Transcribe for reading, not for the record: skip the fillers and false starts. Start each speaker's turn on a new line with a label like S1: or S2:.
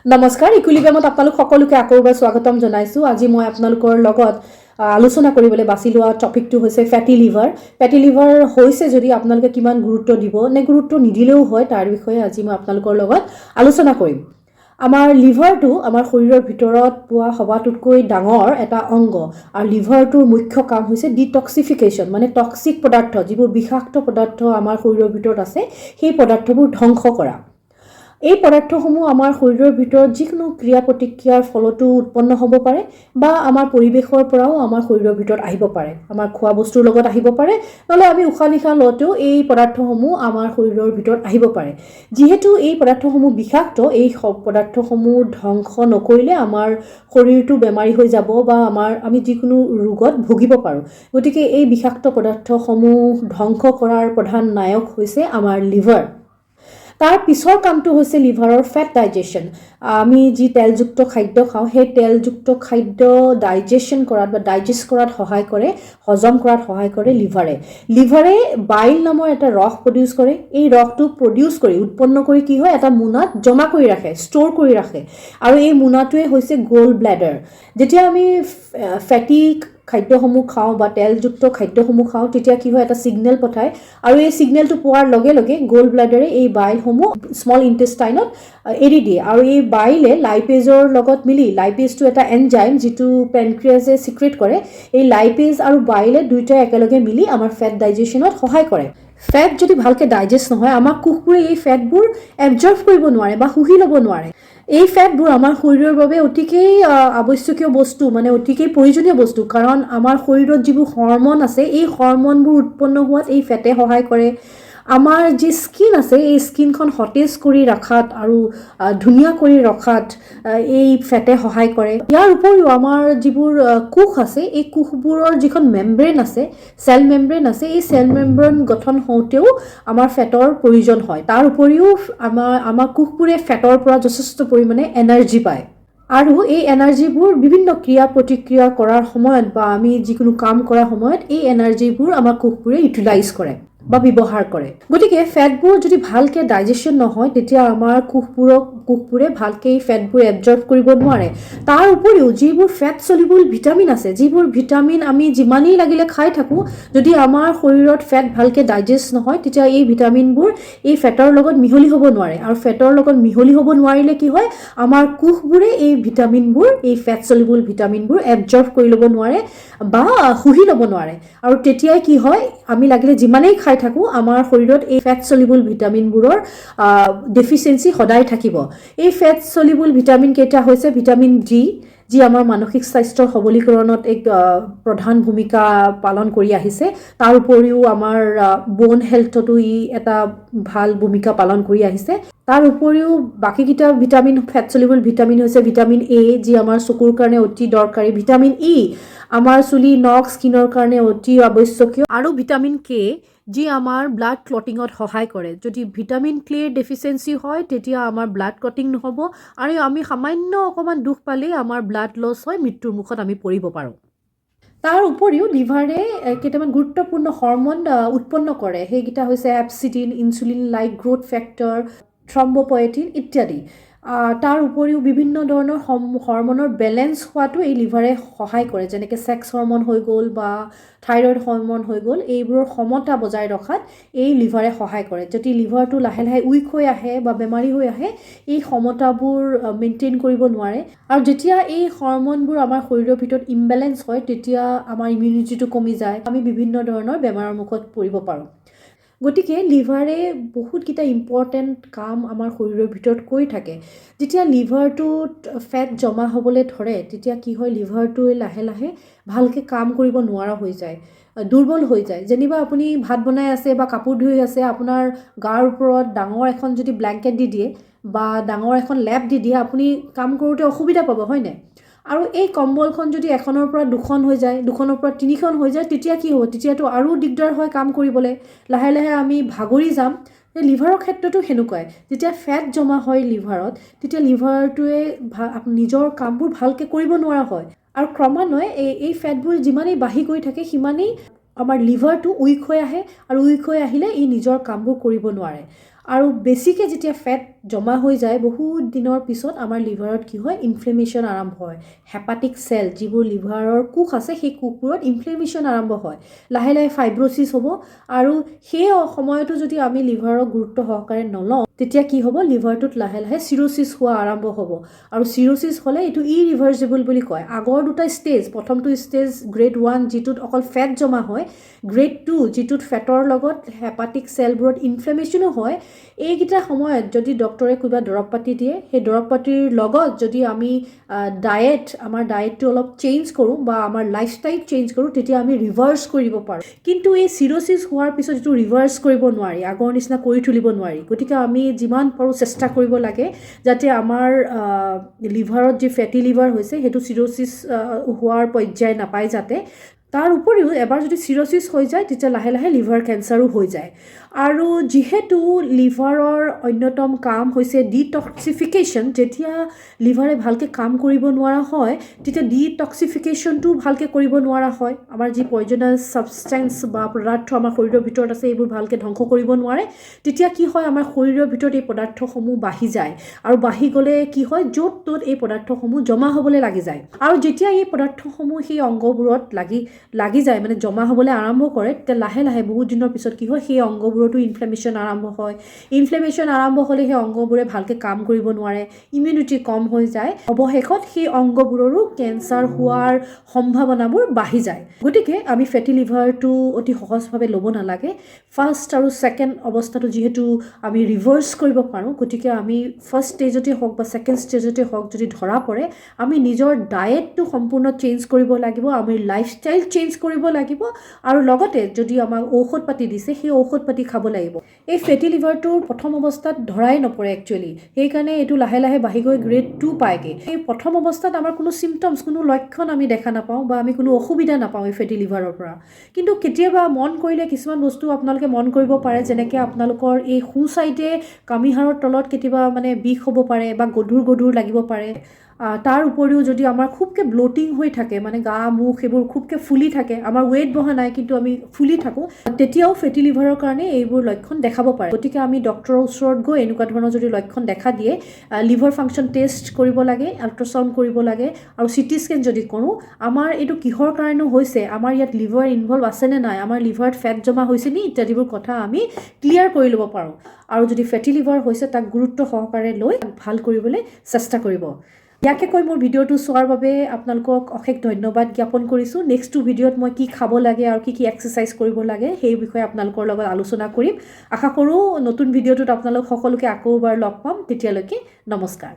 S1: নমস্কাৰ ইকুইলিব্ৰিয়ামত আপোনালোক সকলোকে আকৌ এবাৰ স্বাগতম জনাইছোঁ। আজি মই আপোনালোকৰ লগত আলোচনা কৰিবলৈ বাছি লোৱা টপিকটো হৈছে ফেটি লিভাৰ। ফেটি লিভাৰ হৈছে যদি আপোনালোকে কিমান গুৰুত্ব দিব নে গুৰুত্ব নিদিলেও হয় তাৰ বিষয়ে আজি মই আপোনালোকৰ লগত আলোচনা কৰিম। আমাৰ লিভাৰটো আমাৰ শৰীৰৰ ভিতৰত পোৱা সবাতোতকৈ ডাঙৰ এটা অংগ আৰু লিভাৰটোৰ মুখ্য কাম হৈছে ডিটক্সিফিকেশ্যন, মানে টক্সিক পদাৰ্থ যিবোৰ বিষাক্ত পদাৰ্থ আমাৰ শৰীৰৰ ভিতৰত আছে সেই পদাৰ্থবোৰ ধ্বংস কৰা। এই পদাৰ্থসমূহ আমাৰ শৰীৰৰ ভিতৰত যিকোনো ক্ৰিয়া প্ৰতিক্ৰিয়াৰ ফলতো উৎপন্ন হ'ব পাৰে বা আমাৰ পৰিৱেশৰ পৰাও আমাৰ শৰীৰৰ ভিতৰত আহিব পাৰে। আমাৰ খোৱা বস্তুৰ লগত আহিব পাৰে, নহ'লে আমি উশাহ নিশাহ লওঁতেও এই পদাৰ্থসমূহ আমাৰ শৰীৰৰ ভিতৰত আহিব পাৰে। যিহেতু এই পদাৰ্থসমূহ বিষাক্ত, এই পদাৰ্থসমূহ ধ্বংস নকৰিলে আমাৰ শৰীৰটো বেমাৰী হৈ যাব বা আমি যিকোনো ৰোগত ভুগিব পাৰোঁ। গতিকে এই বিষাক্ত পদাৰ্থসমূহ ধ্বংস কৰাৰ প্ৰধান নায়ক হৈছে আমাৰ লিভাৰ। তাৰ পিছৰ কামটো হৈছে লিভাৰৰ ফেট ডাইজেশ্যন। আমি যি তেলযুক্ত খাদ্য খাওঁ সেই তেলযুক্ত খাদ্য ডাইজেশ্যন কৰাত বা ডাইজেষ্ট কৰাত সহায় কৰে, হজম কৰাত সহায় কৰে লিভাৰে বাইল নামৰ এটা ৰস প্ৰডিউচ কৰে। এই ৰসটো প্ৰডিউচ কৰি উৎপন্ন কৰি কি হয়, এটা মোনাত জমা কৰি ৰাখে, ষ্ট'ৰ কৰি ৰাখে, আৰু এই মোনাটোৱে হৈছে গ'ল ব্লেডাৰ। যেতিয়া আমি ফেটি খাদ্যসমূহ খাওঁ বা তেলযুক্ত খাদ্যসমূহ খাওঁ তেতিয়া কি হয়, এটা ছিগনেল পঠায়, আৰু এই ছিগনেলটো পোৱাৰ লগে লগে গ'ল ব্লাডাৰে এই বাইলসমূহ স্মল ইণ্টেষ্টাইনত এৰি দিয়ে, আৰু এই বাইলে লাইপেজৰ লগত মিলি, লাইপেজটো এটা এনজাইম যিটো পেনক্ৰিয়াছে চিক্ৰেট কৰে, এই লাইপেজ আৰু বাইলে দুয়োটাই একেলগে মিলি আমাৰ ফেট ডাইজেশ্যনত সহায় কৰে। ফেট যদি ভালকৈ ডাইজেষ্ট নহয়, আমাৰ কোষবোৰে এই ফেটবোৰ এবজৰ্ভ কৰিব নোৱাৰে বা শুহি ল'ব নোৱাৰে। এই ফেটবোৰ আমাৰ শৰীৰৰ বাবে অতিকেই আৱশ্যকীয় বস্তু, মানে অতিকেই প্ৰয়োজনীয় বস্তু, কাৰণ আমাৰ শৰীৰত যিবোৰ হৰমন আছে এই হৰমনবোৰ উৎপন্ন হোৱাত এই ফেটে সহায় কৰে। আমাৰ যি স্কিন আছে এই স্কিনখন সতেজ কৰি ৰখাত আৰু ধুনীয়া কৰি ৰখাত এই ফেটে সহায় কৰে। ইয়াৰ উপৰিও আমাৰ যিবোৰ কোষ আছে এই কোষবোৰৰ যিখন মেমব্ৰেন আছে, চেল মেমব্ৰেন আছে, এই চেল মেমব্ৰেন গঠন হওঁতেও আমাৰ ফেটৰ প্ৰয়োজন হয়। তাৰ উপৰিও আমাৰ কোষবোৰে ফেটৰ পৰা যথেষ্ট পৰিমাণে এনাৰ্জি পায়, আৰু এই এনাৰ্জিবোৰ বিভিন্ন ক্ৰিয়া প্ৰতিক্ৰিয়া কৰাৰ সময়ত বা আমি যিকোনো কাম কৰাৰ সময়ত এই এনাৰ্জিবোৰ আমাৰ কোষবোৰে ইউটিলাইজ কৰে বা ব্যৱহাৰ কৰে। গতিকে ফেটবোৰ যদি ভালকৈ ডাইজেশ্যন নহয় তেতিয়া আমাৰ কোষবোৰে ভালকৈ এই ফেটবোৰ এবজৰ্ভ কৰিব নোৱাৰে। তাৰ উপৰিও যিবোৰ ফেট চলিবল ভিটামিন আছে, যিবোৰ ভিটামিন আমি যিমানেই লাগিলে খাই থাকোঁ, যদি আমাৰ শৰীৰত ফেট ভালকৈ ডাইজেষ্ট নহয় তেতিয়া এই ভিটামিনবোৰ এই ফেটৰ লগত মিহলি হ'ব নোৱাৰে, আৰু ফেটৰ লগত মিহলি হ'ব নোৱাৰিলে কি হয়, আমাৰ কোষবোৰে এই ভিটামিনবোৰ, এই ফেট চলিবল ভিটামিনবোৰ এবজৰ্ভ কৰি ল'ব নোৱাৰে বা শুহি ল'ব নোৱাৰে, আৰু তেতিয়াই কি হয়, আমি লাগিলে যিমানেই খাই থাকোঁ আমাৰ শৰীৰত এই ফেট চলিবল ভিটামিনবোৰৰ ডেফিচিয়েঞ্চি সদায় থাকিব। এই ফেট চলিবল ভিটামিন কেইটা হৈছে ভিটামিন ডি, যি আমাৰ মানসিক স্বাস্থ্যৰ সবলীকৰণত এক প্ৰধান ভূমিকা পালন কৰি আহিছে। তাৰ উপৰিও আমাৰ বোন হেল্থতো ই এটা ভাল ভূমিকা পালন কৰি আহিছে। তাৰ উপৰিও বাকীকেইটা ভিটামিন, ফেট চলিবল ভিটামিন হৈছে ভিটামিন এ, যি আমাৰ চকুৰ কাৰণে অতি দৰকাৰী, ভিটামিন ই আমাৰ চুলি, নখ, স্কিনৰ কাৰণে অতি আৱশ্যকীয়, আৰু ভিটামিন কে যি আমাৰ ব্লাড ক্লটিঙত সহায় কৰে। যদি ভিটামিন কেৰ ডেফিচিয়েঞ্চি হয় তেতিয়া আমাৰ ব্লাড ক্লটিং নহ'ব, আৰু আমি সামান্য অকণমান দুখ পালেই আমাৰ ব্লাড লছ হয়, মৃত্যুৰ মুখত আমি পৰিব পাৰোঁ। তাৰ উপৰিও লিভাৰে কেইটামান গুৰুত্বপূৰ্ণ হৰমন উৎপন্ন কৰে, সেইকেইটা হৈছে এপচিটিন, ইনচুলিন লাইক গ্ৰোথ ফেক্টৰ, থ্ৰম্বোপয়েটিন ইত্যাদি। তাৰ উপৰিও বিভিন্ন ধৰণৰ হৰমনৰ বেলেঞ্চ হোৱাটো এই লিভাৰে সহায় কৰে, যেনেকৈ ছেক্স হৰমন হৈ গ'ল বা থাইৰয়ড হৰমন হৈ গ'ল, এইবোৰৰ সমতা বজাই ৰখাত এই লিভাৰে সহায় কৰে। যদি লিভাৰটো লাহে লাহে উইক হৈ আহে বা বেমাৰী হৈ আহে, এই সমতাবোৰ মেইনটেইন কৰিব নোৱাৰে, আৰু যেতিয়া এই হৰমনবোৰ আমাৰ শৰীৰৰ ভিতৰত ইমবেলেঞ্চ হয় তেতিয়া আমাৰ ইমিউনিটিটো কমি যায়, আমি বিভিন্ন ধৰণৰ বেমাৰৰ মুখত পৰিব পাৰোঁ। গতিকে লিভাৰে বহুতকেইটা ইম্পৰ্টেণ্ট কাম আমাৰ শৰীৰৰ ভিতৰত কৰি থাকে। যেতিয়া লিভাৰটোত ফেট জমা হ'বলৈ ধৰে তেতিয়া কি হয়, লিভাৰটোৱে লাহে লাহে ভালকৈ কাম কৰিব নোৱাৰা হৈ যায়, দুৰ্বল হৈ যায়। যেনিবা আপুনি ভাত বনাই আছে বা কাপোৰ ধুই আছে, আপোনাৰ গাৰ ওপৰত ডাঙৰ এখন যদি ব্লেংকেট দি দিয়ে বা ডাঙৰ এখন লেপ দি দিয়ে, আপুনি কাম কৰোঁতে অসুবিধা পাব, হয়নে? আৰু এই কম্বলখন যদি এখনৰ পৰা দুখন হৈ যায়, দুখনৰ পৰা তিনিখন হৈ যায়, তেতিয়া কি হ'ব, তেতিয়াতো আৰু দিগদাৰ হয় কাম কৰিবলৈ, লাহে লাহে আমি ভাগৰি যাম। লিভাৰৰ ক্ষেত্ৰতো সেনেকুৱাই, যেতিয়া ফেট জমা হয় লিভাৰত তেতিয়া লিভাৰটোৱে নিজৰ কামবোৰ ভালকৈ কৰিব নোৱাৰা হয়, আৰু ক্ৰমান্বয়ে এই ফেটবোৰ যিমানেই বাঢ়ি গৈ থাকে সিমানেই আমাৰ লিভাৰটো উইক হৈ আহে, আৰু উইক হৈ আহিলে ই নিজৰ কামবোৰ কৰিব নোৱাৰে। আৰু বেছিকৈ যেতিয়া ফেট জমা হৈ যায় বহুত দিনৰ পিছত আমাৰ লিভাৰত কি হয় ইনফ্লেমেশ্যন আৰম্ভ হয় হেপাটিক চেল যিবোৰ লিভাৰৰ কোষ আছে সেই কোষবোৰত ইনফ্লেমেশ্যন আৰম্ভ হয় লাহে লাহে ফাইব্ৰ'চিছ হ'ব আৰু সেই সময়তো যদি আমি লিভাৰৰ গুৰুত্ব সহকাৰে নলওঁ তেতিয়া কি হ'ব লিভাৰটোত লাহে লাহে চিৰ'চিছ হোৱা আৰম্ভ হ'ব আৰু চিৰ'চিছ হ'লে এইটো ইৰিভাৰ্চিবল বুলি কয় আগৰ দুটা ষ্টেজ প্ৰথমটো ষ্টেজ গ্ৰেড 1 যিটোত অকল ফেট জমা হয় গ্ৰেড 2 যিটোত ফেটৰ লগত হেপাটিক চেলবোৰত ইনফ্লেমেশ্যনো হয় এইকেইটা সময়ত যদি ডক্টৰে কিবা দৰৱ পাতি দিয়ে সেই দৰৱ পাতিৰ লগত যদি আমি আমাৰ ডায়েটটো অলপ চেঞ্জ কৰোঁ বা আমাৰ লাইফষ্টাইল চেঞ্জ কৰোঁ তেতিয়া আমি ৰিভাৰ্চ কৰিব পাৰোঁ কিন্তু এই চিৰ'চিছ হোৱাৰ পিছত এইটো ৰিভাৰ্চ কৰিব নোৱাৰি আগৰ নিচিনা কৰি তুলিব নোৱাৰি গতিকে আমি যিমান পাৰোঁ চেষ্টা কৰিব লাগে যাতে আমাৰ লিভাৰত যি ফেটি লিভাৰ হৈছে সেইটো চিৰ'চিছ হোৱাৰ পৰ্যায় নাপায় যাতে তাৰ উপৰিও এবাৰ যদি চিৰ'চিছ হৈ যায় তেতিয়া লাহে লাহে লিভাৰ কেঞ্চাৰো হৈ যায় আৰু যিহেতু লিভাৰৰ অন্যতম কাম হৈছে ডিটক্সিফিকেশ্যন যেতিয়া লিভাৰে ভালকৈ কাম কৰিব নোৱাৰা হয় তেতিয়া ডিটক্সিফিকেশ্যনটো ভালকৈ কৰিব নোৱাৰা হয় আমাৰ যি পয়জনাছ ছাবষ্টেন্স বা পদাৰ্থ আমাৰ শৰীৰৰ ভিতৰত আছে এইবোৰ ভালকৈ ধ্বংস কৰিব নোৱাৰে তেতিয়া কি হয় আমাৰ শৰীৰৰ ভিতৰত এই পদাৰ্থসমূহ বাঢ়ি যায় আৰু বাঢ়ি গ'লে কি হয় য'ত ত'ত এই পদাৰ্থসমূহ জমা হ'বলৈ লাগি যায় আৰু যেতিয়া এই পদাৰ্থসমূহ সেই অংগবোৰত লাগি যায় মানে জমা হ'বলৈ আৰম্ভ কৰে তেতিয়া লাহে লাহে বহুত দিনৰ পিছত কি হয় সেই অংগবোৰতো ইনফ্লেমেশ্যন আৰম্ভ হয় ইনফ্লেমেশ্যন আৰম্ভ হ'লে সেই অংগবোৰে ভালকৈ কাম কৰিব নোৱাৰে ইমিউনিটি কম হৈ যায় অৱশেষত সেই অংগবোৰৰো কেঞ্চাৰ হোৱাৰ সম্ভাৱনাবোৰ বাঢ়ি যায় গতিকে আমি ফেটি লিভাৰটো অতি সহজভাৱে ল'ব নালাগে ফাৰ্ষ্ট আৰু ছেকেণ্ড অৱস্থাটো যিহেতু আমি ৰিভাৰ্চ কৰিব পাৰোঁ গতিকে আমি ফাৰ্ষ্ট ষ্টেজতে হওক বা ছেকেণ্ড ষ্টেজতে হওক যদি ধৰা পৰে আমি নিজৰ ডায়েটটো সম্পূৰ্ণ চেঞ্জ কৰিব লাগিব আমি লাইফষ্টাইল চেঞ্জ কৰিব লাগিব আৰু লগতে যদি আমাক ঔষধ পাতি দিছে সেই ঔষধ পাতি খাব লাগিব এই ফেটি লিভাৰটোৰ প্ৰথম অৱস্থাত ধৰাই নপৰে একচুৱেলি সেইকাৰণে এইটো লাহে লাহে বাঢ়ি গৈ গ্ৰেড 2 পায়গৈ এই প্ৰথম অৱস্থাত আমাৰ কোনো চিমটমছ কোনো লক্ষণ আমি দেখা নাপাওঁ বা আমি কোনো অসুবিধা নাপাওঁ এই ফেটি লিভাৰৰ পৰা কিন্তু কেতিয়াবা মন কৰিলে কিছুমান বস্তু আপোনালোকে মন কৰিব পাৰে যেনেকৈ আপোনালোকৰ এই সোঁ চাইডে কামিহাৰৰ তলত কেতিয়াবা মানে বিষ হ'ব পাৰে বা গধুৰ লাগিব পাৰে তাৰ উপৰিও যদি আমাৰ খুবকৈ ব্লটিং হৈ থাকে মানে গা মুখ এইবোৰ খুবকৈ ফুলি থাকে আমাৰ ৱেইট বহা নাই কিন্তু আমি ফুলি থাকোঁ তেতিয়াও ফেটি লিভাৰৰ কাৰণে এইবোৰ লক্ষণ দেখাব পাৰে গতিকে আমি ডক্টৰৰ ওচৰত গৈ এনেকুৱা ধৰণৰ যদি লক্ষণ দেখা দিয়ে লিভাৰ ফাংচন টেষ্ট কৰিব লাগে আল্ট্ৰাচাউণ্ড কৰিব লাগে আৰু চিটি স্কেন যদি কৰোঁ আমাৰ এইটো কিহৰ কাৰণে হৈছে আমাৰ ইয়াত লিভাৰ ইনভলভ আছেনে নাই আমাৰ লিভাৰত ফেট জমা হৈছে নি ইত্যাদিবোৰ কথা আমি ক্লিয়াৰ কৰি ল'ব পাৰোঁ আৰু যদি ফেটি লিভাৰ হৈছে তাক গুৰুত্ব সহকাৰে লৈ ভাল কৰিবলৈ চেষ্টা কৰিব ইয়াকে কৈ মোৰ ভিডিঅ'টো চোৱাৰ বাবে আপোনালোকক অশেষ ধন্যবাদ জ্ঞাপন কৰিছোঁ নেক্সটটো ভিডিঅ'ত মই কি খাব লাগে আৰু কি এক্সাৰচাইজ কৰিব লাগে সেই বিষয়ে আপোনালোকৰ লগত আলোচনা কৰিম আশা কৰোঁ নতুন ভিডিঅ'টোত আপোনালোক সকলোকে আকৌ এবাৰ লগ পাম তেতিয়ালৈকে নমস্কাৰ